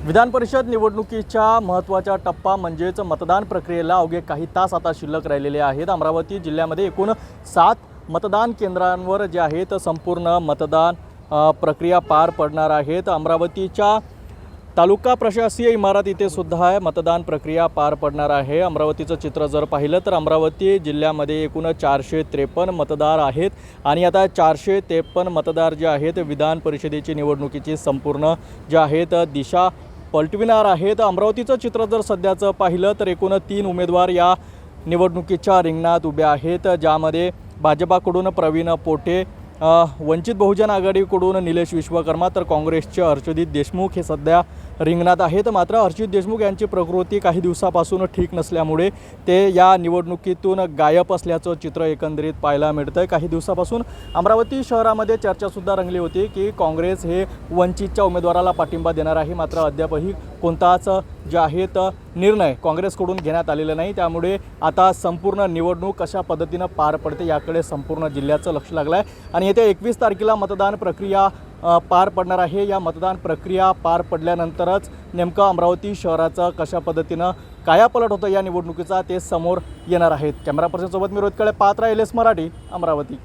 विधान परिषद निवडणुकीच्या महत्त्वाचा टप्पा म्हणजेच मतदान प्रक्रियेला अवघे काही तास आता शिल्लक राहिलेले आहेत। अमरावती जिल्ह्यामध्ये एकूण 7 मतदान केंद्रांवर जे आहेत संपूर्ण मतदान प्रक्रिया पार पडणार आहेत। अमरावतीच्या तालुका प्रशासकीय इमारत इथे सुद्धा मतदान प्रक्रिया पार पडणार आहे। अमरावतीचं चित्र जर पाहिलं तर अमरावती जिल्ह्यामध्ये एकूण 453 मतदार आहेत आणि आता 453 मतदार जे आहेत विधान परिषदेची निवडणुकीची संपूर्ण जे आहेत दिशा पलटविणार आहेत। अमरावतीचं चित्र जर सध्याचं पाहिलं तर एकूण 3 उमेदवार या निवडणुकीच्या रिंगणात उभे आहेत, ज्यामध्ये भाजपाकडून प्रवीण पोटे, वंचित बहुजन आघाडीकडून निलेश विश्वकर्मा तर काँग्रेसचे हर्षदीप देशमुख हे सध्या रिंगणात आहेत। मात्र हर्षदीप देशमुख यांची प्रकृती काही दिवसापासून ठीक नसल्यामुळे ते या निवडणुकीतून गायब असल्याचं चित्र एकंदरीत पाहायला मिळतं। काही दिवसापासून अमरावती शहरामध्ये चर्चासुद्धा रंगली होती की काँग्रेस हे वंचितच्या उमेदवाराला पाठिंबा देणार आहे, मात्र अद्यापही कोणताच जे आहेत निर्णय काँग्रेसकडून घेण्यात आलेला नाही। त्यामुळे आता संपूर्ण निवडणूक कशा पद्धतीनं पार पडते याकडे संपूर्ण जिल्ह्याचं लक्ष लागलं आहे आणि येत्या 21 तारखेला मतदान प्रक्रिया पार पडणार आहे। या मतदान प्रक्रिया पार पडल्यानंतरच नेमकं अमरावती शहराचं कशा पद्धतीनं कायापालट होतं या निवडणुकीचा ते समोर येणार आहेत। कॅमेरा पर्सन सोबत मी रोहित काळे, पात्र LS मराठी, अमरावती।